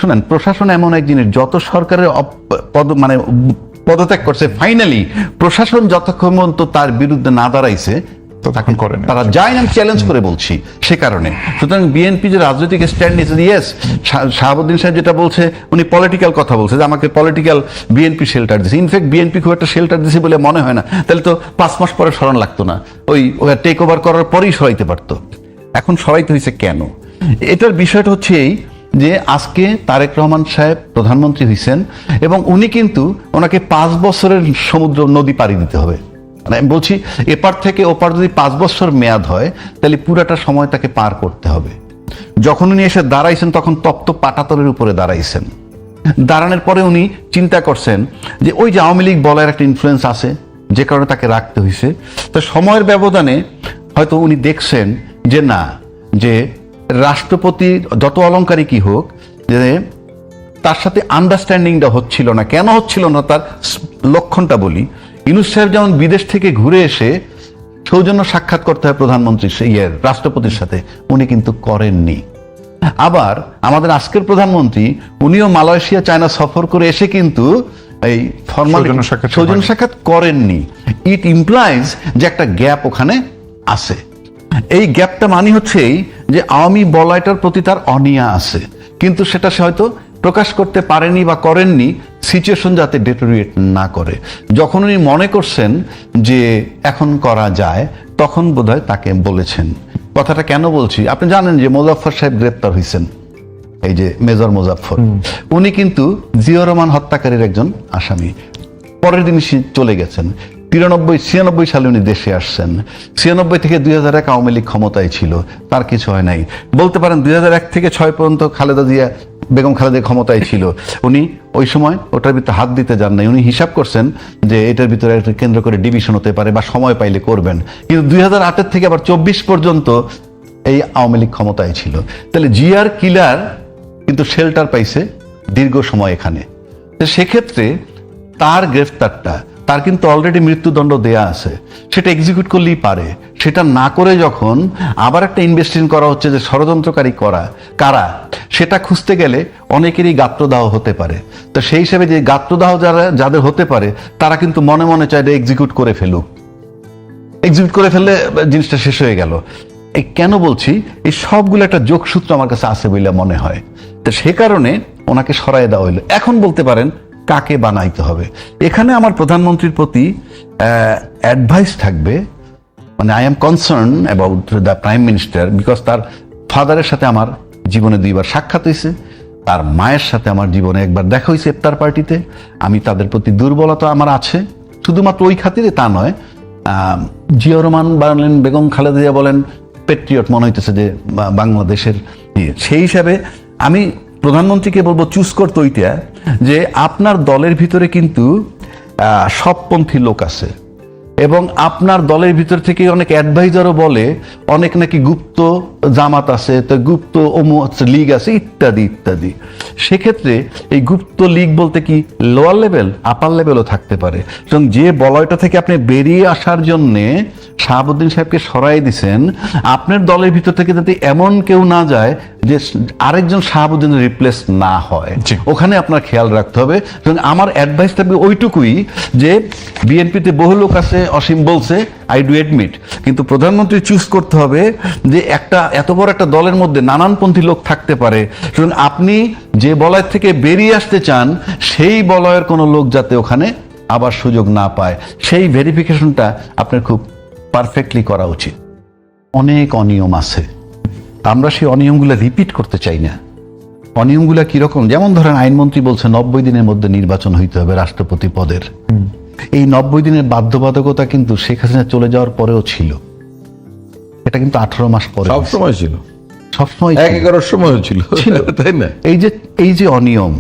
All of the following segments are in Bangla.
শুনেন, প্রশাসন এমন এক জিনিস, যত সরকারের পদত্যাগ করছে, ফাইনালি প্রশাসন যতক্ষণ পর্যন্ত তার বিরুদ্ধে না দাঁড়াইছে তখন করেন তারা যায় না, চ্যালেঞ্জ করে বলছি সে কারণে। সুতরাং বিএনপি যে রাজনৈতিক স্ট্যান্ড নিয়েছে, ইয়েস, শাহাবুদ্দিন সাহেব যেটা বলছে, উনি পলিটিক্যাল কথা বলছে যে আমাকে পলিটিক্যাল বিএনপি শেল্টার দিচ্ছে। ইনফ্যাক্ট বিএনপি খুব একটা শেল্টার দিছে বলে মনে হয় না, তাহলে তো 5 মাস পরে সরান লাগতো না, ওই টেক ওভার করার পরেই সরাইতে পারতো। এখন সরাইতে হয়েছে কেন? এটার বিষয়টা হচ্ছে এই যে আজকে তারেক রহমান সাহেব প্রধানমন্ত্রী হয়েছেন এবং উনি কিন্তু ওনাকে 5 বছরের সমুদ্র নদী পাড়ি দিতে হবে। মানে আমি বলছি, এপার থেকে ওপার যদি 5 বছর মেয়াদ হয় তাহলে পুরাটা সময় তাকে পার করতে হবে। যখন উনি এসে দাঁড়াইছেন তখন তপ্ত পাটাতলের উপরে দাঁড়াইছেন। দাঁড়ানোর পরে উনি চিন্তা করছেন যে ওই যে আওয়ামী লীগ বলার একটা ইনফ্লুয়েন্স আছে, যে কারণে তাকে রাখতে হয়েছে। তো সময়ের ব্যবধানে হয়তো উনি দেখছেন যে না, যে রাষ্ট্রপতি যত অলংকারিকই হোক, যে তার সাথে আন্ডারস্ট্যান্ডিংটা হচ্ছিল না। কেন হচ্ছিল না তার লক্ষণটা বলি। ইউনূস সাহেব যেমন বিদেশ থেকে ঘুরে এসে সৌজন্য সাক্ষাৎ করতে হয় প্রধানমন্ত্রীর রাষ্ট্রপতির সাথে, উনি কিন্তু করেননি। আবার আমাদের আজকের প্রধানমন্ত্রী উনিও মালয়েশিয়া চায়না সফর করে এসে কিন্তু এই ফরমালিটি সৌজন্য সাক্ষাৎ করেননি। ইট ইমপ্লাইজ যে একটা গ্যাপ ওখানে আছে। এই গ্যাপটা মানে হচ্ছে যে আওয়ামী বলয়টার প্রতি তার অনীহা আছে, কিন্তু সেটা সে হয়তো প্রকাশ করতে পারেনি বা করেননি, সিচুয়েশন যাতে ডেটোরিয়েট না করে। যখন উনি মনে করছেন যে এখন করা যায়, তখন বোধহয় তাকে বলেছেন। কথাটা কেন বলছি, আপনি জানেন যে মোজাফফর সাহেব গ্রেপ্তার হয়েছেন, এই যে মেজর মোজাফফর, উনি কিন্তু জিয়াউর রহমান হত্যাকারীর একজন আসামি। পরের দিন চলে গেছেন। 96 সালে উনি দেশে আসছেন। 96 থেকে 2001 আওয়ামী লীগ ক্ষমতায় ছিল, তার কিছু হয় নাই। বলতে পারেন 2001 থেকে 6 পর্যন্ত বেগম খালেদা ক্ষমতায় ছিল, উনি ওই সময় ওটার ভিতরে হাত দিতে যান নাই। উনি হিসাব করছেন যে এটার ভিতরে একটা কেন্দ্র করে ডিভিশন হতে পারে বা সময় পাইলে করবেন। কিন্তু 2008 থেকে আবার 24 পর্যন্ত এই আওয়ামী লীগ ক্ষমতায় ছিল। তাহলে জিয়ার কিলার কিন্তু শেল্টার পাইছে দীর্ঘ সময় এখানে। সেক্ষেত্রে তার গ্রেফতারটা, তার কিন্তু অলরেডি মৃত্যুদণ্ড দেয়া আছে, সেটা এক্সিকিউট করলেই পারে। সেটা না করে যখন আবার একটা ইনভেস্টিগেশন করা হচ্ছে যে ষড়যন্ত্রকারী কারা, সেটা খুঁজতে গেলে অনেকেরই গাত্রদাহ হতে পারে। তো সেই হিসেবে যে গাত্রদাহ যাদের হতে পারে, তারা কিন্তু মনে মনে চায় এক্সিকিউট করে ফেলুক। এক্সিকিউট করে ফেললে জিনিসটা শেষ হয়ে গেল। এই কেন বলছি, এই সবগুলো একটা যোগসূত্র আমার কাছে আছে বলে মনে হয়। তো সে কারণে ওনাকে সরাই দেওয়া হইলো। এখন বলতে পারেন কাকে বানাইতে হবে। এখানে আমার প্রধানমন্ত্রীর প্রতি অ্যাডভাইস থাকবে, মানে I am concern about the prime minister, because তার ফাদারের সাথে আমার জীবনে 2 বার সাক্ষাৎ হয়েছে, তার মায়ের সাথে আমার জীবনে 1 বার দেখা হয়েছে ইফতার পার্টিতে। আমি তাদের প্রতি দুর্বলতা আমার আছে, শুধুমাত্র ওই খাতিরে তা নয়। জিয়াউর রহমান বলেন, বেগম খালেদা জিয়া বলেন, পেট্রিয়ট মনে হইতেছে যে বাংলাদেশের। সেই হিসাবে আমি প্রধানমন্ত্রীকে বলবো চুজ করতে ওইটা যে আপনার দলের ভিতরে কিন্তু সবপন্থী লোক আছে এবং আপনার দলের ভিতর থেকে অনেক অ্যাডভাইজারও বলে অনেক নাকি গুপ্ত জামাত আছে, তো গুপ্ত লীগ আছে, ইত্যাদি ইত্যাদি। সেক্ষেত্রে এই গুপ্ত লীগ বলতে কি লোয়ার লেভেল, আপার লেভেলও থাকতে পারে। এবং যে বলয়টা থেকে আপনি বেরিয়ে আসার জন্যে শাহাবুদ্দিন সাহেবকে সরাই দিছেন, আপনার দলের ভিতর থেকে যাতে এমন কেউ না যায় যে আরেকজন শাহাবুদ্দিন রিপ্লেস না হয়, ওখানে আপনার খেয়াল রাখতে হবে। এবং আমার অ্যাডভাইস থাকবে ওইটুকুই যে বিএনপিতে বহু লোক আছে, অসীম বলছে, আই ডু এডমিট, কিন্তু প্রধানমন্ত্রী চুজ করতে হবে যে এত বড় একটা দলের মধ্যে নানানপন্থী লোক থাকতে পারে। সুতরাং আপনি যে বলয় থেকে বেরিয়ে আসতে চান, সেই বলয়ের কোনো লোক যাতে ওখানে আবার সুযোগ না পায়, সেই ভেরিফিকেশনটা আপনার খুব পারফেক্টলি করা উচিত। অনেক অনিয়ম আছে, আমরা সেই অনিয়মগুলো রিপিট করতে চাই না। অনিয়মগুলো কিরকম, যেমন ধরেন আইনমন্ত্রী বলছে 90 দিনের মধ্যে নির্বাচন হইতে হবে রাষ্ট্রপতি পদের। এই 90 দিনের বাধ্যবাধকতা কিন্তু শেখ হাসিনা চলে যাওয়ার পরেও ছিল। এটা কিন্তু 18 মাস পরে সবসময় ছিল, সবসময় 11 সময় ছিল, তাই না? এই যে অনিয়ম,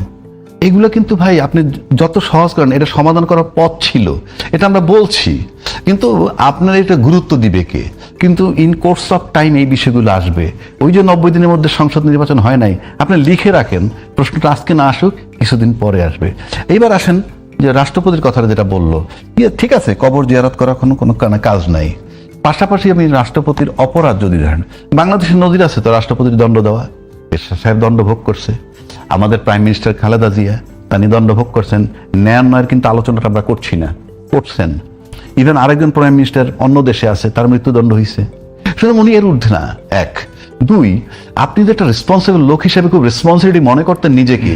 এগুলো কিন্তু ভাই আপনি যত সহজ করেন, এটা সমাধান করার পথ ছিল, এটা আমরা বলছি, কিন্তু আপনার এটা গুরুত্ব দিবে কে? কিন্তু ইন কোর্স অফ টাইম এই বিষয়গুলো আসবে। ওই যে 90 দিনের মধ্যে সংসদ নির্বাচন হয় নাই, আপনি লিখে রাখেন, প্রশ্নটা আজকে না আসুক, কিছুদিন পরে আসবে। এইবার আসেন যে রাষ্ট্রপতির কথাটা যেটা বললো, ঠিক আছে, কবর জিয়ারত করা কোনো কাজ নাই। পাশাপাশি আমি রাষ্ট্রপতির অপরাধ যদি ধরেন, বাংলাদেশের নজির আছে তো রাষ্ট্রপতির দণ্ড দেওয়া, এরশাদ সাহেব দণ্ড ভোগ করছে। আমাদের প্রাইম মিনিস্টার খালেদা জিয়া তিনি দণ্ডভোগ করছেন, ন্যায়ান্বয়ের কিন্তু আলোচনাটা আমরা করছি না, করছেন। ইভেন আরেকজন প্রাইম মিনিস্টার অন্য দেশে আছে, তার মৃত্যুদণ্ড হয়েছে। সুতরাং উনি এর ঊর্ধ্বে না, এক। দুই, আপনি যে একটা রেসপন্সিবল লোক হিসেবে খুব রেসপন্সিবিলিটি মনে করতেন নিজেকে,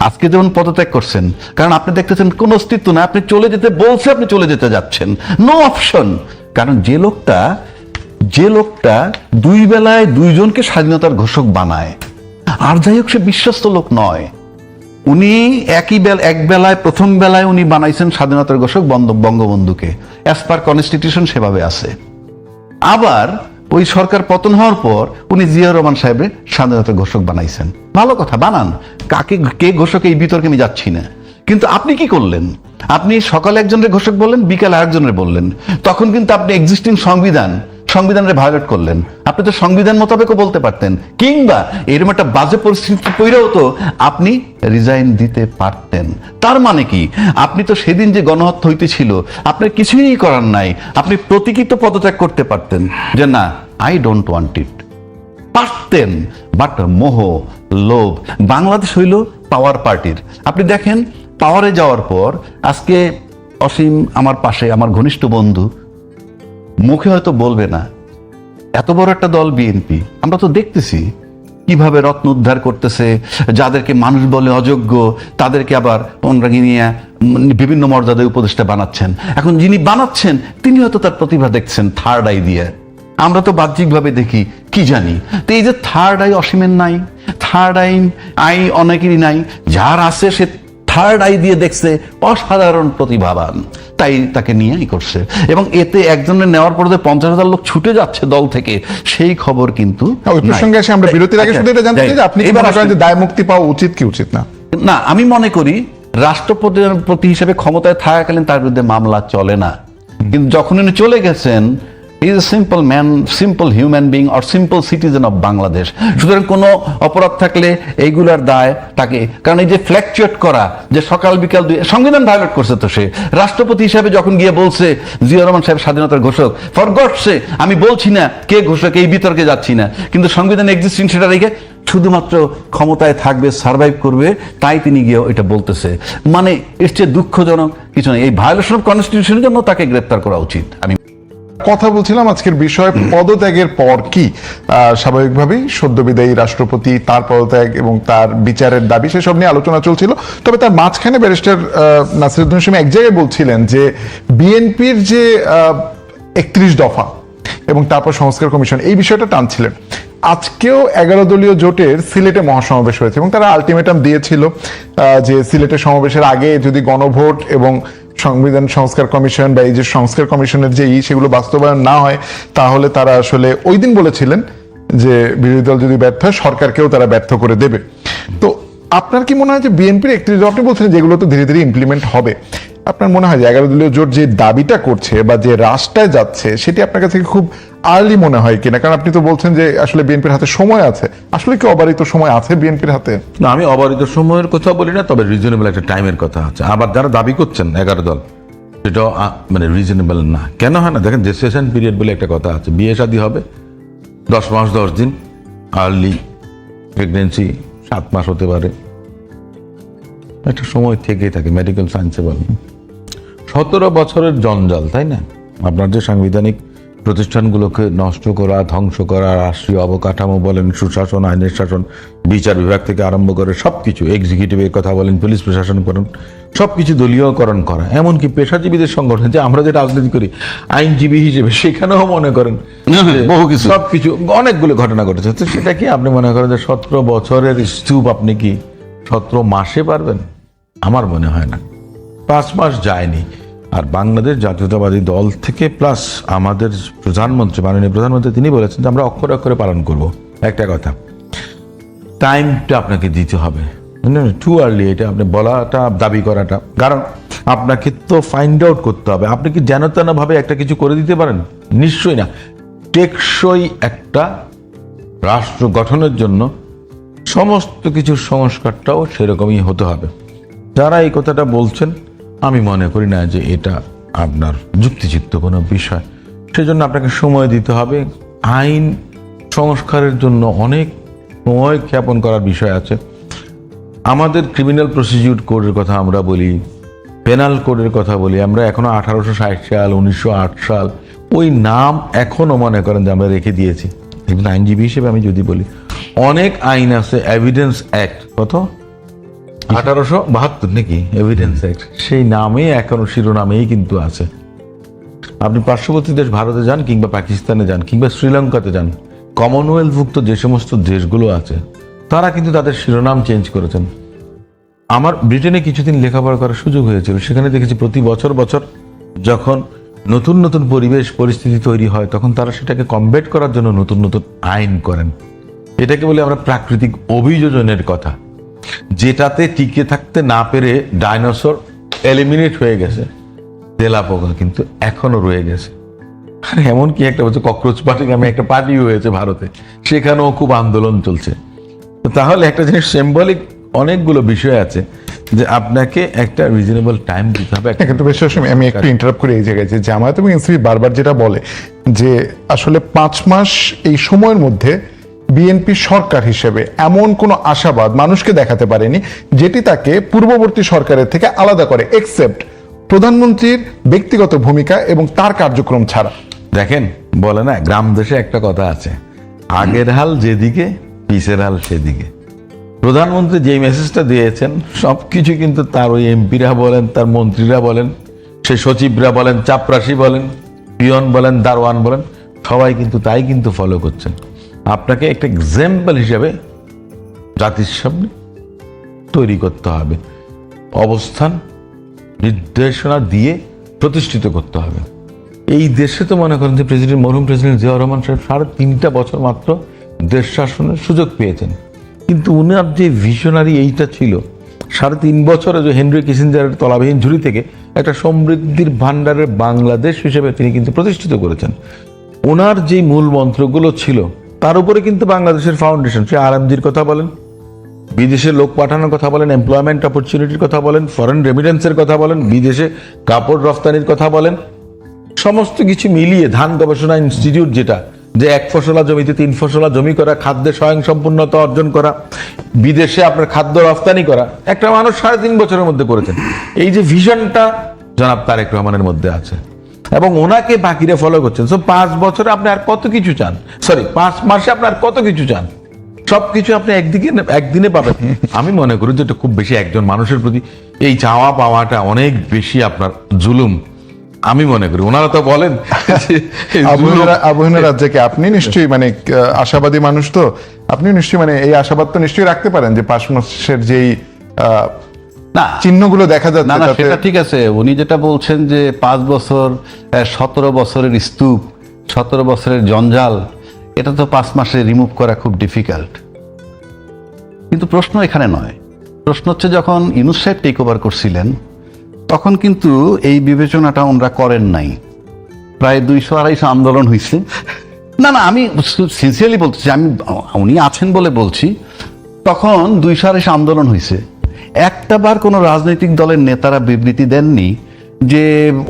আজকে যেমন পদত্যাগ করছেন, কারণ আপনি দেখতেছেন কোনো অস্তিত্ব না, আপনি চলে যেতে বলছে, আপনি চলে যেতে যাচ্ছেন, নো অপশন। কারণ যে লোকটা দুই বেলায় দুইজনকে স্বাধীনতার ঘোষক বানায়, আর যাই হোক সে বিশ্বস্ত লোক নয়। উনি এক বেলায় প্রথম বেলায় উনি বানাইছেন স্বাধীনতার ঘোষক বঙ্গবন্ধুকে, অ্যাজ পার কনস্টিটিউশন সেভাবে আছে। আবার ওই সরকার পতন হওয়ার পর উনি জিয়াউর রহমান সাহেবের স্বাধীনতার ঘোষক বানাইছেন। ভালো কথা, বানান, কে ঘোষক এই বিতর্কে আমি যাচ্ছি না। কিন্তু আপনি কি করলেন? আপনি সকালে একজনের ঘোষক বললেন, বিকালে আরেকজনের বললেন। তখন কিন্তু আপনি এক্সিস্টিং সংবিধানের ভায়োলেট করলেন। আপনি তো সংবিধান মোতাবেকও বলতে পারতেন, কিংবা এরকম একটা বাজে পরিস্থিতি পড়েও তো আপনি রিজাইন দিতে পারতেন। তার মানে কি, আপনি তো সেদিন যে গণহত্যা হইতেছিল আপনার কিছুই করার নাই, আপনি প্রতীকিত পদত্যাগ করতে পারতেন যে না, আই ডোন্ট ওয়ান্ট ইট, পারতেন। বাট মোহ, লোভ, বাংলাদেশ হইল পাওয়ার পার্টির। আপনি দেখেন পাওয়ারে যাওয়ার পর আজকে অসীম আমার পাশে, আমার ঘনিষ্ঠ বন্ধু, মুখে হয়তো বলবে না, এত বড় একটা দল বিএনপি, আমরা তো দেখতেছি কিভাবে রত্ন উদ্ধার করতেছে, যাদেরকে মানুষ বলে অযোগ্য তাদেরকে আবার ওনারা নিয়ে বিভিন্ন মর্যাদায় উপদেষ্টা বানাচ্ছেন। এখন যিনি বানাচ্ছেন তিনি হয়তো তার প্রতিভা দেখছেন থার্ড আই দিয়ে, আমরা তো বাহ্যিকভাবে দেখি, কি জানি। তো এই যে থার্ড আই অসীমের নাই, থার্ড আই অনেকেরই নাই, যার আছে সে থার্ড আই দিয়ে দেখছে অসাধারণ প্রতিভাবান, তাই তাকে নিয়েই করছে। এবং এতে একজনের নেওয়ার পর 50,000 লোক ছুটে যাচ্ছে দল থেকে, সেই খবর কিন্তু ওই প্রসঙ্গে এসে আমরা বিরতির আগে শুধু এটা জানতে চাই যে আপনি কি মনে করেন যে দায় মুক্তি পাওয়া উচিত কি উচিত না? না, আমি মনে করি রাষ্ট্রপতি হিসেবে ক্ষমতায় থাকাকালীন তার বিরুদ্ধে মামলা চলে না, কিন্তু যখন উনি চলে গেছেন, is a simple man, simple human being or simple citizen of Bangladesh. সুতরাং কোনো অপরাধ থাকলে এইগুলার দায় তাকে, কারণ এই যে ফ্ল্যাকচুয়েট করা, যে সকাল বিকাল সংবিধান ভায়োলেট করছে, তো সে রাষ্ট্রপতি হিসাবে যখন গিয়ে বলছে জিয়াউর রহমান সাহেব স্বাধীনতার ঘোষক, ফর গড সে, আমি বলছি না কে ঘোষক, এই বিতর্কে যাচ্ছি না, কিন্তু সংবিধান এক্সিস্টিং সেটা রেখে শুধুমাত্র ক্ষমতায় থাকবে, সার্ভাইভ করবে, তাই তিনি গিয়ে এটা বলতেছে। মানে এর চেয়ে দুঃখজনক কিছু নেই। এই ভায়োলেশন অফ কনস্টিটিউশনের জন্য তাকে গ্রেপ্তার করা উচিত। আমি কথা বলছিলাম আজকের বিষয় পদত্যাগের পর কি স্বাভাবিকভাবেই সদ্য বিদায়ী রাষ্ট্রপতি, তার পদত্যাগ এবং তার বিচারের দাবি, সেসব নিয়ে আলোচনা চলছিল। তবে তার মাঝখানে ব্যারিস্টার নাসিরুদ্দিন হাশমি এক জায়গায় বলছিলেন যে বিএনপির যে 31 দফা এবং তারপর সংস্কার কমিশন, এই বিষয়টা টানছিলেন। আজকেও 11 দলীয় জোটের সিলেটে মহাসমাবেশ হয়েছে এবং তারা আলটিমেটাম দিয়েছিল যে সিলেটের সমাবেশের আগে যদি গণভোট এবং সংবিধান সংস্কার কমিশন বা এই যে সংস্কার কমিশনের যে সেগুলো বাস্তবায়ন না হয়, তাহলে তারা আসলে ওই দিন বলেছিলেন যে বিরোধী দল যদি ব্যর্থ হয় সরকারকেও তারা ব্যর্থ করে দেবে। তো আপনার কি মনে হয় যে বিএনপির 31, আপনি বলছেন যেগুলো তো ধীরে ধীরে ইমপ্লিমেন্ট হবে, আপনার মনে হয় যে 11 দলীয় জোট যে দাবিটা করছে বা যে রাস্তায় যাচ্ছে সেটি আপনার কাছে খুব আর্লি মনে হয় কিনা? কারণ আপনি তো বলছেন যে আসলে বিএনপির হাতে সময় আছে, আসলে কি অবারিত সময় আছে বিএনপির হাতে? না, আমি অবারিত সময়ের কথা বলি না, তবে রিজনেবল একটা টাইমের কথা আছে। আবার যারা দাবি করছেন 11 দল, সেটাও মানে রিজনেবল না। কেন হয় না? দেখেন, জেস্টেশন পিরিয়ড বলে একটা কথা আছে, বিয়ে শাদী হবে 10 মাস 10 দিন, আর্লি প্রেগনেন্সি 7 মাস হতে পারে, একটা সময় থেকেই থাকে। মেডিকেল সায়েন্সে বলেন 17 বছরের জঞ্জাল, তাই না? আপনার যে সাংবিধানিক প্রতিষ্ঠানগুলোকে নষ্ট করা, ধ্বংস করা, রাষ্ট্রীয় অবকাঠামো বলেন, সুশাসন, আইনের শাসন, বিচার বিভাগ থেকে আরম্ভ করে সবকিছু, এক্সিকিউটিভের কথা বলেন, পুলিশ প্রশাসন করেন, সবকিছু দলীয়করণ করা। এমনকি পেশাজীবীদের সংগঠন, যে আমরা যে রাজনীতি করি আইনজীবী হিসেবে, সেখানেও মনে করেন বহু কিছু, সবকিছু, অনেকগুলো ঘটনা ঘটেছে। তো সেটা কি আপনি মনে করেন যে 17 বছরের স্তূপ আপনি কি 17 মাসে পারবেন? আমার মনে হয় না। 5 মাস যায়নি। আর বাংলাদেশ জাতীয়তাবাদী দল থেকে প্লাস আমাদের প্রধানমন্ত্রী, মাননীয় প্রধানমন্ত্রী, তিনি বলেছেন যে আমরা অক্ষরে অক্ষরে পালন করব। একটা কথা, টাইমটা আপনাকে দিতে হবে, টু আর্লি এটা আপনি বলাটা, দাবি করাটা। কারণ আপনাকে তো ফাইন্ড আউট করতে হবে আপনি কি যেন তেন ভাবে একটা কিছু করে দিতে পারেন, নিশ্চয়ই না। টেকসই একটা রাষ্ট্র গঠনের জন্য সমস্ত কিছুর সংস্কারটাও সেরকমই হতে হবে। যারা এই কথাটা বলছেন, আমি মনে করি না যে এটা আপনার যুক্তিযুক্ত কোনো বিষয়। সেজন্য আপনাকে সময় দিতে হবে। আইন সংস্কারের জন্য অনেক সময় ক্ষেপণ করার বিষয় আছে। আমাদের ক্রিমিনাল প্রসিডিউর কোডের কথা আমরা বলি, পেনাল কোডের কথা বলি, আমরা এখনো 1860 সাল, 1908 সাল ওই নাম এখনো মনে করেন যে আমরা রেখে দিয়েছি। একজন আইনজীবী হিসেবে আমি যদি বলি, অনেক আইন আছে, এভিডেন্স অ্যাক্ট কত 1872 নাকি এভিডেন্স অ্যাক্ট, সেই নামে এখনো শিরোনামেই কিন্তু আছে। আপনি পার্শ্ববর্তী দেশ ভারতে যান কিংবা পাকিস্তানে যান কিংবা শ্রীলঙ্কাতে যান, কমনওয়েলথভুক্ত যে সমস্ত দেশগুলো আছে তারা কিন্তু তাদের শিরোনাম চেঞ্জ করেছেন। আমার ব্রিটেনে কিছুদিন লেখাপড়া করার সুযোগ হয়েছিল, সেখানে দেখেছি প্রতি বছর বছর যখন নতুন নতুন পরিবেশ পরিস্থিতি তৈরি হয় তখন তারা সেটাকে কমব্যাট করার জন্য নতুন নতুন আইন করেন। এটাকে বলি আমরা প্রাকৃতিক অভিযোজনের কথা, যেটাতে টিকে থাকতে না পেরে ডাইনোসর এলিমিনেট হয়ে গেছে, তেলাপোকা কিন্তু এখনো রয়ে গেছে। আর এমনকি একটা বলছে ককরোচ পার্টি নামে একটা পার্টি হয়েছে ভারতে, সেখানেও খুব আন্দোলন চলছে। তো তাহলে একটা জিনিস সিম্বলিক অনেকগুলো বিষয় আছে যে আপনাকে একটা রিজনেবল টাইম দিতে হবে। কিন্তু বিশ্বাস আমি একটু ইন্টারাপ্ট করে এই জায়গায়, যে জামায়াত এবং এনসিপি বারবার যেটা বলে যে আসলে 5 মাস এই সময়ের মধ্যে বিএনপি সরকার হিসেবে এমন কোনো আশাবাদ মানুষকে দেখাতে পারেনি যেটি তাকে পূর্ববর্তী সরকারের থেকে আলাদা করে, এক্সেপ্ট প্রধানমন্ত্রীর ব্যক্তিগত ভূমিকা এবং তার কার্যক্রম ছাড়া। দেখেন, বলে না গ্রাম দেশে একটা কথা আছে, আগের হাল যেদিকে পিছের হাল সেদিকে। প্রধানমন্ত্রী যেই মেসেজটা দিয়েছেন সবকিছু কিন্তু তার ওই এমপিরা বলেন, তার মন্ত্রীরা বলেন, সে সচিবরা বলেন, চাপরাশি বলেন, পিয়ন বলেন, দারোয়ান বলেন, সবাই কিন্তু তাই কিন্তু ফলো করছেন। আপনাকে একটা এক্সাম্পল হিসেবে জাতির সামনে তৈরি করতে হবে, অবস্থান নির্দেশনা দিয়ে প্রতিষ্ঠিত করতে হবে। এই দেশে তো মনে করেন যে মরহুম প্রেসিডেন্ট জিয়াউর রহমান সাহেব 3.5 বছর মাত্র দেশ শাসনের সুযোগ পেয়েছেন, কিন্তু উনার যে ভিশনারি এইটা ছিল, 3.5 বছরে যে হেনরি কিসিঞ্জারের তলাবিহীন ঝুড়ি থেকে একটা সমৃদ্ধির ভান্ডারের বাংলাদেশ হিসেবে তিনি কিন্তু প্রতিষ্ঠিত করেছেন। ওনার যে মূল মন্ত্রগুলো ছিল তার উপরে কিন্তু বাংলাদেশের ফাউন্ডেশন। সে আরএমজির কথা বলেন, বিদেশে লোক পাঠানোর কথা বলেন, এমপ্লয়মেন্ট অপরচুনিটির কথা বলেন, ফরেন রেমিটেন্সের কথা বলেন, বিদেশে কাপড় রফতানির কথা বলেন, সমস্ত কিছু মিলিয়ে ধান গবেষণা ইনস্টিটিউট, যেটা যে 1 ফসলা জমিতে 3 ফসলা জমি করা, খাদ্যে স্বয়ংসম্পূর্ণতা অর্জন করা, বিদেশে আপনার খাদ্য রফতানি করা, একটা মানুষ 3.5 বছরের মধ্যে করেছেন। এই যে ভিশনটা জনাব তারেক রহমানের মধ্যে আছে এবং ওনাকে বাকিরা ফলো করছেন। সো 5 বছরে আপনি আর কত কিছু চান, 5 মাসে আপনি আর কত কিছু চান, সবকিছু আপনি একদিনে পাবেন। আমি মনে করি যে এটা খুব বেশি একজন মানুষের প্রতি এই চাওয়া পাওয়াটা অনেক বেশি আপনার জুলুম। আমি মনে করি ওনারা তো বলেন আবহাওয়া রাজ্যকে আপনি নিশ্চয়ই মানে আশাবাদী মানুষ, তো আপনি নিশ্চয়ই মানে এই আশাবাদ তো নিশ্চয়ই রাখতে পারেন যে 5 মাসের যেই না চিহ্নগুলো দেখা না যাচ্ছে না তাতে- সেটা ঠিক আছে। উনি যেটা বলছেন যে 5 বছর 17 বছরের স্তূপ, 17 বছরের জঞ্জাল, এটা তো 5 মাসে রিমুভ করা খুব ডিফিকাল্ট। কিন্তু প্রশ্ন এখানে নয়, প্রশ্ন হচ্ছে যখন ইউনূস সাহেব টেক ওভার করছিলেন তখন কিন্তু এই বিবেচনাটা ওনারা করেন নাই। প্রায় 200-250 আন্দোলন হয়েছে। না না আমি সিনসিয়ারলি বলতেছি, আমি উনি আছেন বলে বলছি, তখন 200-250 আন্দোলন হয়েছে। একটা বার কোনো রাজনৈতিক দলের নেতারা বিবৃতি দেননি যে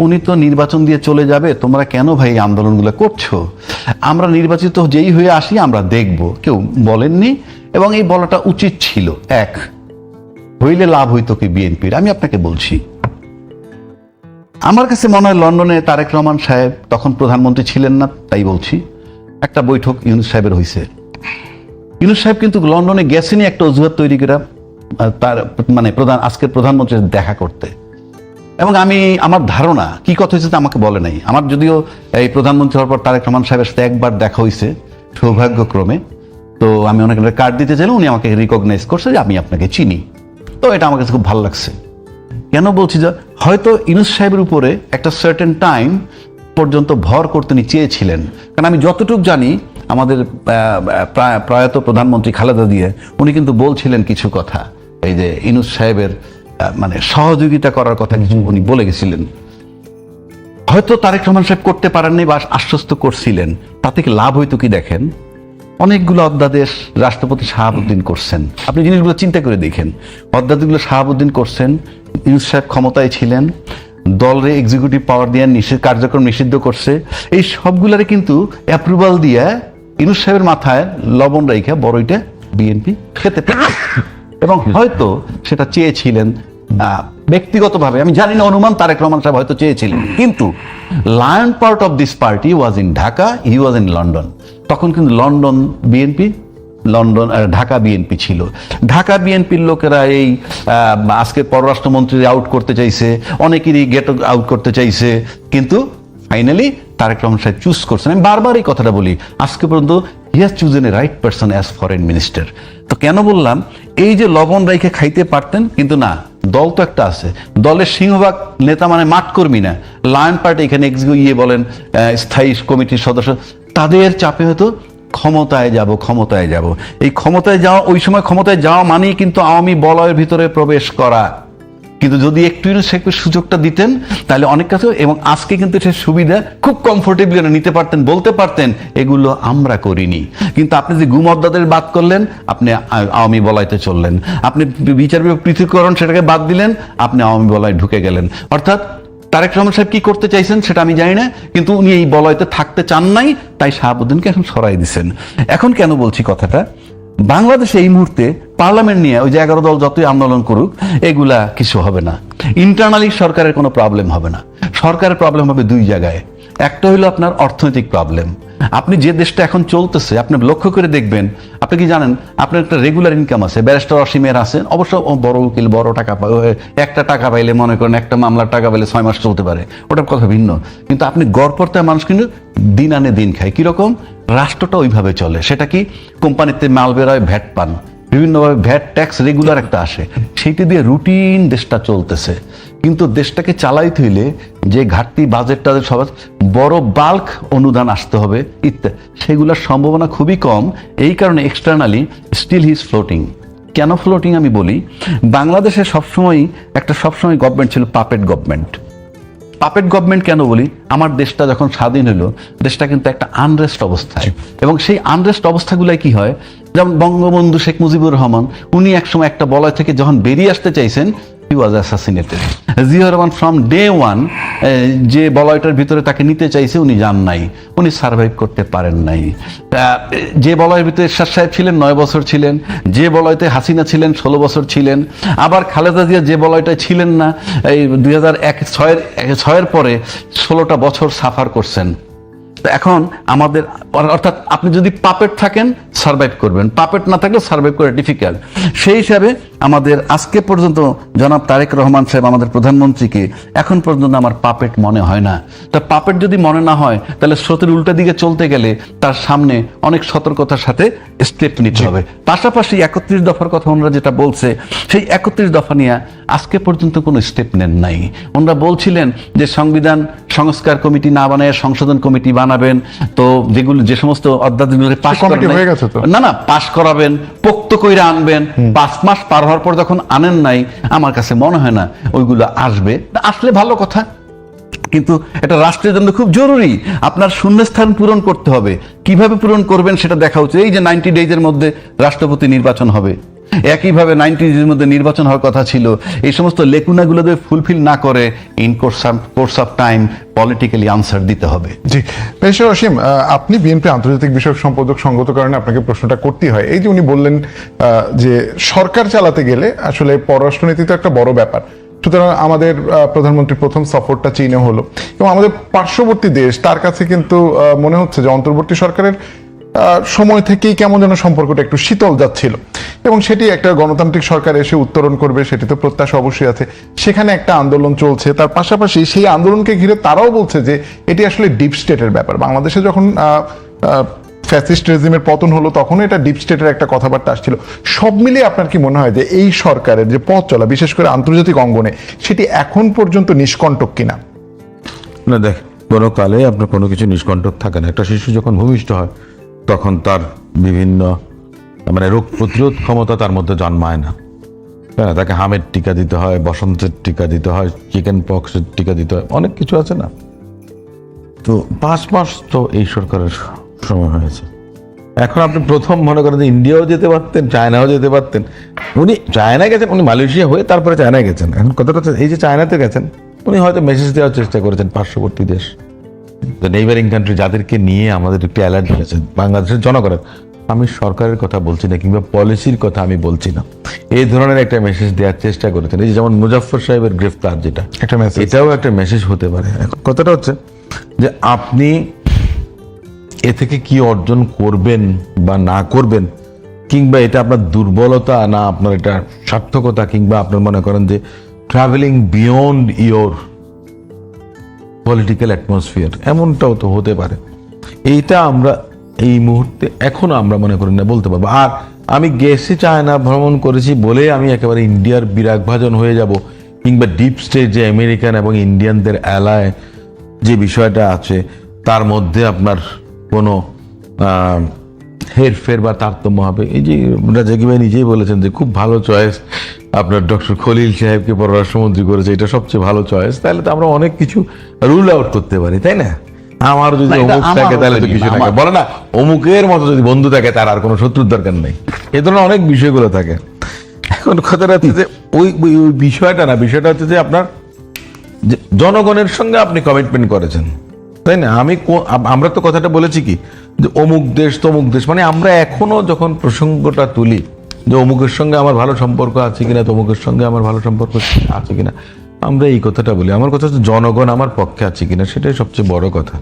উনি তো নির্বাচন দিয়ে চলে যাবে, তোমরা কেন ভাই এই আন্দোলনগুলো করছো, আমরা নির্বাচিত যেই হয়ে আসি আমরা দেখব, কেউ বলেননি। এবং এই বলাটা উচিত ছিল। এক হইলে লাভ হইতো কি বিএনপির? আমি আপনাকে বলছি, আমার কাছে মনে হয় লন্ডনে তারেক রহমান সাহেব তখন প্রধানমন্ত্রী ছিলেন না, তাই বলছি, একটা বৈঠক ইউনূস সাহেবের হয়েছে। ইউনূস সাহেব কিন্তু লন্ডনে গেছেনই একটা অজুহাত তৈরি করে তার মানে আজকের প্রধানমন্ত্রীর দেখা করতে। এবং আমার ধারণা কি কথা হয়েছে তা আমাকে বলে নাই। আমার যদিও এই প্রধানমন্ত্রী হওয়ার পর তারেক রহমান সাহেবের সাথে একবার দেখা হয়েছে সৌভাগ্যক্রমে, তো আমি ওনাকে কার্ড দিতে চাইলে উনি আমাকে রিকগনাইজ করছে যে আমি আপনাকে চিনি। তো এটা আমার কাছে খুব ভালো লাগছে। কেন বলছি যে হয়তো ইউনূস সাহেবের উপরে একটা সার্টেন টাইম পর্যন্ত ভর করতে উনি চেয়েছিলেন। কারণ আমি যতটুকু জানি আমাদের প্রয়াত প্রধানমন্ত্রী খালেদা জিয়া উনি কিন্তু বলছিলেন কিছু কথা, এই যে ইউনূস সাহেবের মানে সহযোগিতা করার কথা কিছু উনি বলে গেছিলেন। হয়তো তারেক রহমান সাহেব করতে পারেননি বা আশ্বস্ত করছিলেন, তাতে কি লাভ হইতো কি? দেখেন, অনেকগুলো অধ্যাদেশ রাষ্ট্রপতি শাহাবুদ্দিন করছেন। আপনি জিনিসগুলো চিন্তা করে দেখেন, অধ্যাদেশগুলো শাহাবুদ্দিন করছেন, ইউনূস সাহেব ক্ষমতায় ছিলেন, দলের এক্সিকিউটিভ পাওয়ার দিয়ে কার্যক্রম নিষিদ্ধ করছে। এই সবগুলারে কিন্তু অ্যাপ্রুভাল দিয়ে ইউনূস সাহেবের মাথায় লবণ রাইখা বড়ইটা বিএনপি খেতে পারে। এবং হয়তো সেটা চেয়েছিলেন ব্যক্তিগতভাবে, আমি জানি না, অনুমান তারেক রহমান সাহেব হয়তো চেয়েছিলেন। কিন্তু lion part of this party was in Dhaka, he was in London. তখন কিন্তু London BNP, London Dhaka BNP ছিল। ঢাকা বিএনপির লোকেরা এই আজকে পররাষ্ট্রমন্ত্রী আউট করতে চাইছে, অনেকেরই গেট আউট করতে চাইছে, কিন্তু ফাইনালি তারেক রহমান সাহেব চুজ করছেন। আমি বারবার এই কথাটা বলি, আজকে পর্যন্ত he has chosen a right person as foreign minister. তো কেন বললাম, এই যে লবণ রাইখে খাইতে পারতেন, কিন্তু না, দল তো একটা আছে, দলের সিংহভাগ নেতা মানে মাঠকর্মী না, লায়ন পার্টি এখানে বলেন স্থায়ী কমিটির সদস্য, তাদের চাপে হয়তো ক্ষমতায় যাব। এই ক্ষমতায় যাওয়া, ওই সময় ক্ষমতায় যাওয়া মানেই কিন্তু আওয়ামী বলয়ের ভিতরে প্রবেশ করা। কিন্তু যদি একটু সুযোগটা দিতেন তাহলে অনেক কাছে, এবং আজকে কিন্তু সে সুবিধা খুব কমফোর্টেবলি নিতে পারতেন, বলতে পারতেন এগুলো আমরা করিনি। কিন্তু আপনি যে গুমদ্দাদের বাদ করলেন, আপনি আওয়ামী বলয়তে চললেন, আপনি বিচার বিভাগ পৃথকীকরণ সেটাকে বাদ দিলেন, আপনি আওয়ামী বলয় ঢুকে গেলেন। অর্থাৎ তারেক রহমান সাহেব কি করতে চাইছেন সেটা আমি জানি না, কিন্তু উনি এই বলয়তে থাকতে চান নাই, তাই শাহাবুদ্দিনকে এখন সরাই দিচ্ছেন। এখন কেন বলছি কথাটা, বাংলাদেশে এই মুহূর্তে পার্লামেন্ট নিয়ে ওই যে 11 দল যতই আন্দোলন করুক, এগুলা কিছু হবে না। ইন্টারনালি সরকারের কোনো প্রবলেম হবে না। সরকারের প্রবলেম হবে দুই জায়গায়। একটা হলো আপনার অর্থনৈতিক প্রবলেম। আপনি যে দেশটা এখন চলতেছে, আপনি লক্ষ্য করে দেখবেন, আপনি কি জানেন আপনার একটা রেগুলার ইনকাম আছে, ব্যারিস্টার অসীমের আছে, অবশ্য বড় উকিল বড় টাকা একটা টাকা পাইলে, মনে করেন একটা মামলার টাকা পাইলে 6 মাস চলতে পারে, ওটার কথা ভিন্ন। কিন্তু আপনি গড়পড়তায় মানুষ কিন্তু দিন আনে দিন খায়। কিরকম? রাষ্ট্রটা ওইভাবে চলে। সেটা কি, কোম্পানিতে মাল বেরোয়, ভ্যাট পান, বিভিন্নভাবে ভ্যাট ট্যাক্স রেগুলার একটা আসে, সেইটা দিয়ে রুটিন দেশটা চলতেছে। কিন্তু দেশটাকে চালাইতে হইলে যে ঘাটতি বাজেটটা সবার বড় বাল্ক অনুদান আসতে হবে ইত্যাদি, সেগুলোর সম্ভাবনা খুবই কম। এই কারণে externally still he is floating. কেন ফ্লোটিং আমি বলি, বাংলাদেশে সবসময় গভর্নমেন্ট ছিল পাপেট গভর্নমেন্ট। পাপেট গভর্নমেন্ট কেন বলি, আমার দেশটা যখন স্বাধীন হলো, দেশটা কিন্তু একটা আনরেস্ট অবস্থায়, এবং সেই আনরেস্ট অবস্থাগুলাই কি হয়, যেমন বঙ্গবন্ধু শেখ মুজিবুর রহমান, উনি একসময় একটা বলয় থেকে যখন বেরিয়ে আসতে চাইছেন, he was assassinated. Ziaur Rahman from day one যে বলয়টার ভিতরে তাকে নিতে চাইছে, উনি যান নাই, উনি সার্ভাইভ করতে পারেন নাই। যে বলয়ের ভিতরে এরশাদ সাহেব ছিলেন 9 বছর ছিলেন, যে বলয়তে হাসিনা ছিলেন 16 বছর ছিলেন, আবার খালেদা জিয়া যে বলয়টায় ছিলেন না, এই 2006-এর পরে 16টা বছর সাফার করছেন। এখন আমাদের, অর্থাৎ আপনি যদি পাপেট থাকেন সার্ভাইভ করবেন, পাপেট না থাকলে সার্ভাইভ করা ডিফিকাল্ট। সেই হিসাবে আমাদের আজকে পর্যন্ত জনাব তারেক রহমান সাহেব আমাদের প্রধানমন্ত্রীকে এখন পর্যন্ত আমার পাপেট মনে হয় না। তা পাপেট যদি মনে না হয়, তাহলে স্রোতের উল্টা দিকে চলতে গেলে তার সামনে অনেক সতর্কতার সাথে স্টেপ নিতে হবে। পাশাপাশি 31 দফার কথা ওনারা যেটা বলছে, সেই 31 দফা নিয়ে আজকে পর্যন্ত কোনো স্টেপ নেন নাই। ওনারা বলছিলেন যে সংবিধান সংস্কার কমিটি না বানায় সংশোধন কমিটি বানাবেন, তো যে সমস্ত অধ্যাদেশগুলো পাস পাস করাবেন, পোক্ত কইরা আনবেন। 5 মাস পার হওয়ার পর যখন আনেন নাই, আমার কাছে মনে হয় না ওইগুলো আসবে। আসলে ভালো কথা, কিন্তু এটা রাষ্ট্রের জন্য খুব জরুরি। আপনার শূন্যস্থান পূরণ করতে হবে। কিভাবে পূরণ করবেন সেটা দেখা উচিত। এই যে 90 ডেজের মধ্যে রাষ্ট্রপতি নির্বাচন হবে, একইভাবে 90 ডেজের মধ্যে নির্বাচন হওয়ার কথা ছিল, এই সমস্ত লেকুনাগুলো যদি ফুলফিল না করে, in course of time politically answer দিতে হবে। জি, পেশা অসীম, আপনি বিএনপি আন্তর্জাতিক বিষয়ক সম্পাদক, সঙ্গত কারণে আপনাকে প্রশ্নটা করতেই হয়। এই যে উনি বললেন যে সরকার চালাতে গেলে আসলে পররাষ্ট্রনীতি তো একটা বড় ব্যাপার, সুতরাং আমাদের প্রধানমন্ত্রীর প্রথম সফরটা চীনে হলো, এবং আমাদের পার্শ্ববর্তী দেশ, তার কাছে কিন্তু মনে হচ্ছে যে অন্তর্বর্তী সরকারের সময় থেকেই কেমন যেন সম্পর্কটা একটু শীতল যাচ্ছিল, এবং সেটি একটা গণতান্ত্রিক সরকার এসে উত্তরণ করবে সেটি তো প্রত্যাশা অবশ্যই আছে। সেখানে একটা আন্দোলন চলছে, তার পাশাপাশি সেই আন্দোলনকে ঘিরে তারাও বলছে যে এটি আসলে ডিপ স্টেটের ব্যাপার। বাংলাদেশে যখন ফ্যাসিস্ট রেজিমের পতন হলো, তখনও এটা ডিপ স্টেটের একটা কথাবার্তা আসছিল। সব মিলিয়ে আপনার কি মনে হয় যে এই সরকারের যে পথ চলা, বিশেষ করে আন্তর্জাতিক অঙ্গনে, সেটি এখন পর্যন্ত নিষ্কণ্টক কিনা? না, দেখ, কোনো কালে আপনার কোনো কিছু নিষ্কণ্টক থাকে না। একটা শিশু যখন ভূমিষ্ঠ হয়, তখন তার বিভিন্ন রোগ প্রতিরোধ ক্ষমতা তার মধ্যে জন্মায় না। হ্যাঁ, তাকে হামের টিকা দিতে হয়, বসন্তের টিকা দিতে হয়, চিকেন পক্সের টিকা দিতে হয়, অনেক কিছু আছে না। তো 5 মাস তো এই সরকারের সময় হয়েছে। এখন আপনি প্রথম মনে করেন যে ইন্ডিয়াও যেতে পারতেন, চায়নাও যেতে পারতেন। উনি চায়না গেছেন, উনি মালয়েশিয়া হয়ে তারপরে চায়নায় গেছেন। এখন কথাটা হচ্ছে, এই যে চায়নাতে গেছেন, উনি হয়তো মেসেজ দেওয়ার চেষ্টা করেছেন পার্শ্ববর্তী দেশ, নেইবারিং কান্ট্রি, যাদেরকে নিয়ে আমাদের একটি অ্যালার্ট আছে বাংলাদেশের জনগণের। আমি সরকারের কথা বলছি না কিংবা পলিসির কথা আমি বলছি না, এই ধরনের একটা মেসেজ দেওয়ার চেষ্টা করেছেন। এই যে যেমন মুজাফফর সাহেবের গ্রেফতার, যেটা একটা message। এটাও একটা মেসেজ হতে পারে। এখন কথাটা হচ্ছে যে আপনি এ থেকে কি অর্জন করবেন বা না করবেন, কিংবা এটা আপনার দুর্বলতা না আপনার এটা সার্থকতা, কিংবা আপনার মনে করেন যে travelling beyond your political atmosphere, এমনটাও তো হতে পারে। এইটা আমরা এই মুহূর্তে এখনো আমরা মনে করি না বলতে পারবো। আর আমি গেছি চায়না ভ্রমণ করেছি বলে আমি একেবারে ইন্ডিয়ার বিরাগভাজন হয়ে যাব, কিংবা ডিপ স্টেট যে আমেরিকান এবং ইন্ডিয়ানদের অ্যালায় যে বিষয়টা আছে তার মধ্যে আপনার কোনো হেরফের বা তারতম্য হবে। এই যে রাজাকি ভাই নিজেই বলেছেন যে খুব ভালো চয়েস আপনার ডক্টর খলিল সাহেবকে পররাষ্ট্রমন্ত্রী করেছে, এটা সবচেয়ে ভালো চয়েস। তাহলে তো আমরা অনেক কিছু রুল আউট করতে পারি, তাই না? আমার যদি না, এটা অমুক থাকে আমার তাহলে তো opinion, কিছু থাকে, আমার- বলে না অমুকের মতো যদি বন্ধু থাকে তার আর কোনো শত্রুর দরকার নেই, এ ধরনের অনেক বিষয়গুলো থাকে। এখন কথাটা হচ্ছে যে ওই ওই ওই বিষয়টা না, বিষয়টা হচ্ছে যে আপনার যে জনগণের সঙ্গে আপনি কমিটমেন্ট করেছেন, তাই না? আমরা তো কথাটা বলেছি কি যে অমুক দেশ তমুক দেশ, মানে আমরা এখনো যখন প্রসঙ্গটা তুলি যে অমুকের সঙ্গে আমার ভালো সম্পর্ক আছে কিনা, তমুকের সঙ্গে আমার ভালো সম্পর্ক আছে কিনা, আমরা এই কথাটা বলি। আমার কথা হচ্ছে জনগণ আমার পক্ষে আছে কিনা, সেটাই সবচেয়ে বড় কথা।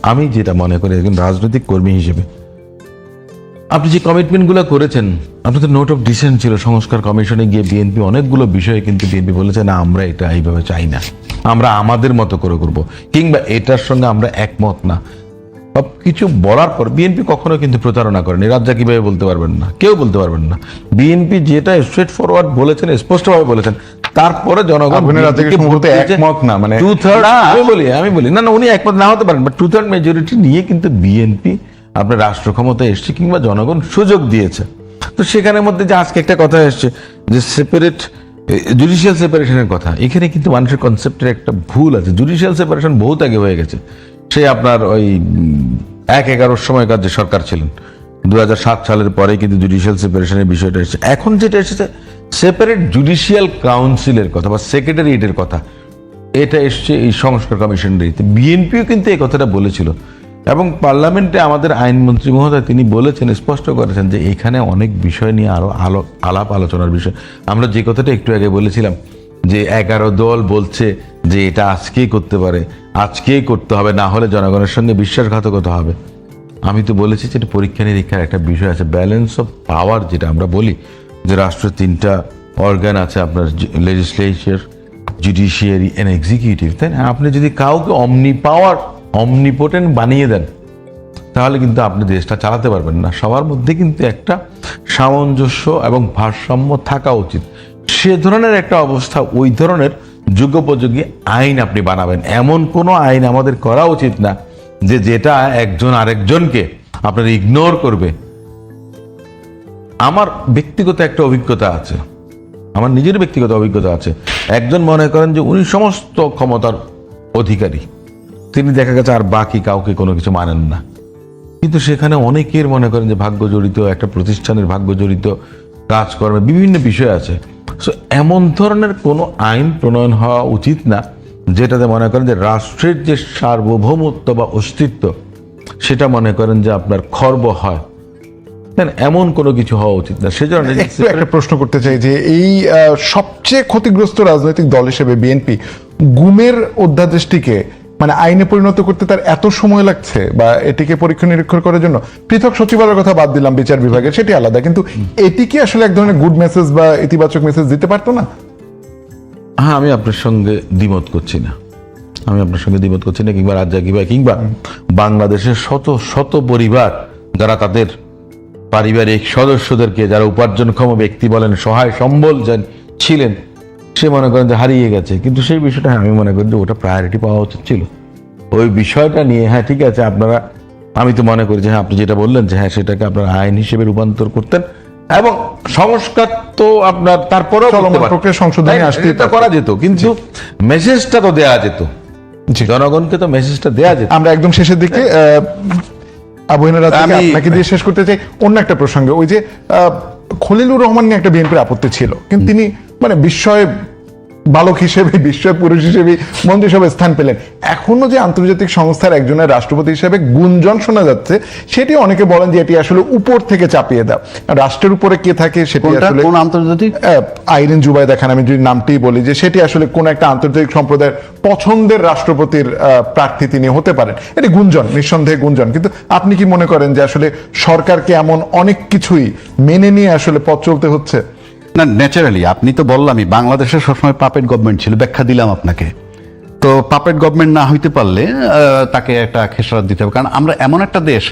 আমি যেটা মনে করি একজন রাজনৈতিক কর্মী হিসেবে, আপনি যে কমিটমেন্টগুলো করেছেন, আপনাদের নোট অফ ডিসেন্ট ছিল সংস্কার কমিশনে গিয়ে বিএনপি অনেকগুলো বিষয়ে কিন্তু বিএনপি বলেছে না আমরা এটা এইভাবে চাই না, আমরা আমাদের মতো করে করব, কিংবা এটার সঙ্গে আমরা একমত না। সব কিছু বলার পর বিএনপি কখনো কিন্তু প্রতারণা করেনি। রাজ্জাক কিভাবে বলতে পারবেন না, কেউ বলতে পারবেন না। বিএনপি যেটা স্ট্রেট ফরওয়ার্ড বলেছেন, স্পষ্টভাবে বলেছেন, তারপরে জনগণ আপনারা রাজ্জাকের বিএনপিকে সম্পর্কে ভোট দিয়েছে। একমত না, মানে 2/3 আমি বলি না উনি একমত না হতে পারেন, বাট 2/3 মেজরিটি নিয়ে কিন্তু বিএনপি আপনার রাষ্ট্র ক্ষমতায় এসছে, কিংবা জনগণ সুযোগ দিয়েছে। তো সেখানের মধ্যে যে আজকে একটা কথা এসছে যে সেপারেট জুডিশিয়াল সেপারেশনের কথা, এখানে কিন্তু মানুষের কনসেপ্টের একটা ভুল আছে। জুডিশিয়াল সেপারেশন বহুত আগে হয়ে গেছে। সে আপনার ওই 1/11 সময়কার যে সরকার ছিলেন 2007 সালের পরে কিন্তু জুডিশিয়াল সেপারেশনের বিষয়টা এসেছে। এখন যেটা এসেছে সেপারেট জুডিশিয়াল কাউন্সিলের কথা বা সেক্রেটারিয়েটের কথা, এটা এসছে এই সংস্কার কমিশনের। বিএনপিও কিন্তু এই কথাটা বলেছিল, এবং পার্লামেন্টে আমাদের আইনমন্ত্রী মহোদয় তিনি বলেছেন, স্পষ্ট করেছেন যে এখানে অনেক বিষয় নিয়ে আরো আলাপ আলোচনার বিষয়। আমরা যে কথাটা একটু আগে বলেছিলাম যে 11 দল বলছে যে এটা আজকেই করতে পারে, আজকেই করতে হবে, না হলে জনগণের সঙ্গে বিশ্বাসঘাতকতা হবে। আমি তো বলেছি যে এটা পরীক্ষা নিরীক্ষার একটা বিষয় আছে, ব্যালেন্স অফ পাওয়ার যেটা আমরা বলি, যে রাষ্ট্রের 3টা অর্গান আছে আপনার, লেজিসলেচার, জুডিশিয়ারি এন্ড এক্সিকিউটিভ, তাই না? আপনি যদি কাউকে অমনিপোটেন্ট বানিয়ে দেন তাহলে কিন্তু আপনি দেশটা চালাতে পারবেন না। সবার মধ্যে কিন্তু একটা সামঞ্জস্য এবং ভারসাম্য থাকা উচিত। সে ধরনের একটা অবস্থা, ওই ধরনের যুগোপযোগী আইন আপনি বানাবেন। এমন কোনো আইন আমাদের করা উচিত না যে যেটা একজন আরেকজনকে আপনার ইগনোর করবে। আমার ব্যক্তিগত একটা অভিজ্ঞতা আছে, আমার নিজের ব্যক্তিগত অভিজ্ঞতা আছে। একজন মনে করেন যে উনি সমস্ত ক্ষমতার অধিকারী, তিনি দেখা গেছে আর বাকি কাউকে কোনো কিছু মানেন না, কিন্তু সেখানে অনেকের মনে করেন যে ভাগ্য জড়িত, একটা প্রতিষ্ঠানের ভাগ্য জড়িত, কাজকর্মে বিভিন্ন বিষয় আছে। সো এমন ধরনের কোনো আইন প্রণয়ন হওয়া উচিত না যেটাতে মনে করেন যে রাষ্ট্রের যে সার্বভৌমত্ব বা অস্তিত্ব সেটা মনে করেন যে আপনার খর্ব হয়, তাই না? এমন কোনো কিছু হওয়া উচিত না। সেজন্য একটু একটা প্রশ্ন করতে চাই যে এই সবচেয়ে ক্ষতিগ্রস্ত রাজনৈতিক দল হিসেবে বিএনপি গুমের অধ্যাদেশটিকে মানে আইনে পরিণত করতে তার এত সময় লাগছে, বা এটিকে পরীক্ষা নিরীক্ষা করার জন্য পৃথক সচিবালয়ের কথা বাদ দিলাম, বিচার বিভাগের, সেটি আলাদা, কিন্তু এটি কি আসলে এক ধরনের গুড মেসেজ বা ইতিবাচক মেসেজ দিতে পারতো না? হ্যাঁ, আমি আপনার সঙ্গে দ্বিমত করছি না, কিংবা রাজ্জাকি ভাই কিংবা বাংলাদেশের শত শত পরিবার যারা তাদের পারিবারিক সদস্যদেরকে, যারা উপার্জনক্ষম ব্যক্তি বলেন, সহায় সম্বল ছিলেন, সে মনে করেন যে হারিয়ে গেছে। কিন্তু সেই বিষয়টা আমি মনে করি যে ওটা প্রায়োরিটি পাওয়া উচিত ছিল। ওই বিষয়টা নিয়ে হ্যাঁ ঠিক আছে, আপনারা, আমি তো মনে করি যে হ্যাঁ আপনি যেটা বললেন যে হ্যাঁ সেটাকে আপনারা আইন হিসেবে রূপান্তর করতেন, এবং সংস্কার তো আপনার তারপরেও চলমান প্রক্রিয়া সংশোধনী আসতেই পারত। করা যেত, কিন্তু মেসেজটা তো দেওয়া যেত, জি। জনগণকে তো মেসেজটা দেওয়া যেত। আমরা একদম শেষের দিকে আপনাকে দিয়ে শেষ করতে চাই অন্য একটা প্রসঙ্গে। ওই যে খলিলুর রহমান নিয়ে একটা বিএনপির আপত্তি ছিল, কিন্তু তিনি মানে বিস্ময় বালক হিসেবে, বিস্ময় পুরুষ হিসেবে মন্ত্রিসভায় স্থান পেলেন। এখনো যে আন্তর্জাতিক সংস্থার একজনের রাষ্ট্রপতি হিসেবে গুঞ্জন শোনা যাচ্ছে, সেটি অনেকে বলেন যে এটি আসলে উপর থেকে চাপিয়ে দেওয়া। রাষ্ট্রের উপরে কে থাকে সেটি কোনটা? আসলে কোন আন্তর্জাতিক? আইরিন জুবাইদা খান, আমি যদি নামটি বলি, যে সেটি আসলে কোন একটা আন্তর্জাতিক সম্প্রদায়ের পছন্দের রাষ্ট্রপতির প্রার্থী তিনি হতে পারেন। এটি গুঞ্জন, নিঃসন্দেহে গুঞ্জন। কিন্তু আপনি কি মনে করেন যে আসলে সরকারকে এমন অনেক কিছুই মেনে নিয়ে আসলে পথ চলতে হচ্ছে? না, ন্যাচারালি আপনি তো বললামই বাংলাদেশের সবসময় পাপেট গভর্নমেন্ট ছিল, ব্যাখ্যা দিলাম আপনাকে। তো পাপেট গভর্নমেন্ট না হইতে পারলে তাকে একটা খেসারত দিতে হবে, কারণ আমরা এমন একটা দেশ,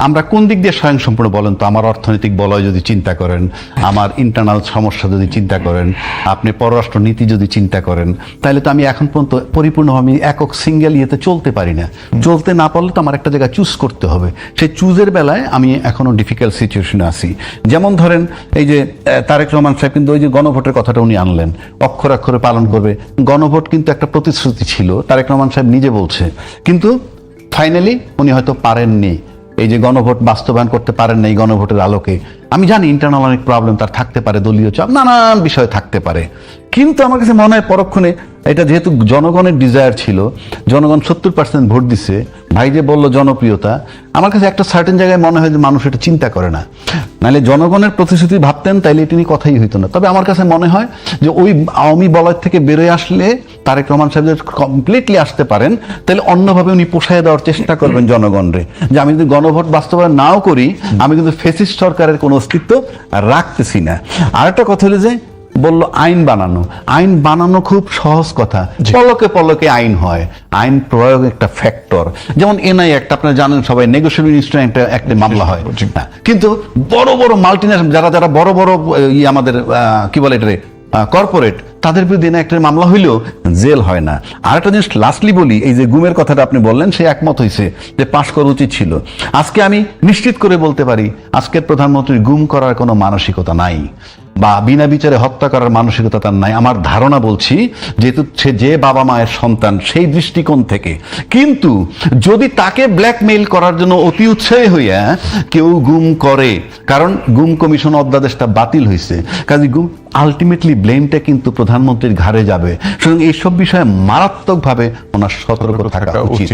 আমরা কোন দিক দিয়ে স্বয়ংসম্পূর্ণ বলেন তো? আমার অর্থনৈতিক বলয় যদি চিন্তা করেন, আমার ইন্টারনাল সমস্যা যদি চিন্তা করেন, আপনি পররাষ্ট্র নীতি যদি চিন্তা করেন, তাহলে তো আমি এখন পর্যন্ত পরিপূর্ণভাবে একক সিঙ্গেল ইয়েতে চলতে পারি না। চলতে না পারলে তো আমার একটা জায়গায় চুজ করতে হবে। সেই চুজের বেলায় আমি এখনো ডিফিকাল্ট সিচুয়েশনে আছি। যেমন ধরেন এই যে তারেক রহমান সাহেব কিন্তু ওই যে গণভোটের কথাটা উনি আনলেন, অক্ষরে অক্ষরে পালন করবে। গণভোট কিন্তু একটা প্রতিশ্রুতি ছিল, তারেক রহমান সাহেব নিজে বলছে, কিন্তু ফাইনালি উনি হয়তো পারেননি, এই যে গণভোট বাস্তবায়ন করতে পারেন না। এই গণভোটের আলোকে আমি জানি ইন্টারনাল অনেক প্রবলেম তার থাকতে পারে, দলীয় চাপ, নানান বিষয় থাকতে পারে, কিন্তু আমার কাছে মনে হয় পরক্ষণে এটা যেহেতু জনগণের ডিজায়ার ছিল, জনগণ 70% ভোট দিছে, ভাই যে বললো জনপ্রিয়তা, আমার কাছে একটা সার্টেন জায়গায় মনে হয় যে মানুষ এটা চিন্তা করে না। নাহলে জনগণের প্রতিশ্রুতি ভাবতেন তাইলে এটি নিয়ে কথাই হইতো না। তবে আমার কাছে মনে হয় যে ওই আওয়ামী বলয় থেকে বেরোয় আসলে তারেক রহমান সাহেব যদি কমপ্লিটলি আসতে পারেন, তাহলে অন্যভাবে উনি পোষায় দেওয়ার চেষ্টা করবেন জনগণরে, যে আমি যদি গণভোট বাস্তবায়ন নাও করি, আমি কিন্তু ফেসিস্ট সরকারের কোনো অস্তিত্ব রাখতেছি না। আর একটা কথা হলো যে বললো আইন বানানো, আইন বানানো খুব সহজ কথা, পলকে পলকে আইন হয়। আইন প্রয়োগ একটা ফ্যাক্টর। যেমন এনআই অ্যাক্ট আপনারা জানেন সবাই, নেগোশিয়েবল ইনস্ট্রুমেন্ট একটা মামলা হয়, কিন্তু বড় বড় মাল্টিন্যাশনাল যারা বড় বড় আমাদের কি বলে এটা কর্পোরেট, তাদের বিরুদ্ধে একটা মামলা হইলেও জেল হয় না। আর একটা জিনিস লাস্টলি বলি, এই যে গুমের কথাটা আপনি বললেন, সে একমত হয়েছে যে পাশ করা উচিত ছিল। আজকে আমি নিশ্চিত করে বলতে পারি আজকের প্রধানমন্ত্রীর গুম করার কোনো মানসিকতা নাই, বা বিনা বিচারে হত্যা করার মানসিকতা তার নাই। আমার ধারণা বলছি, যেহেতু সে যে বাবা মায়ের সন্তান সেই দৃষ্টিকোণ থেকে। কিন্তু যদি তাকে ব্ল্যাকমেইল করার জন্য অতি উৎসাহী হইয়া কেউ গুম করে, কারণ গুম কমিশন অধ্যাদেশটা বাতিল হয়েছে, কাজে গুম আলটিমেটলি ব্লেমটা কিন্তু প্রধানমন্ত্রীর ঘাড়ে যাবে। সুতরাং এইসব বিষয়ে মারাত্মকভাবে ওনার সতর্ক থাকা উচিত।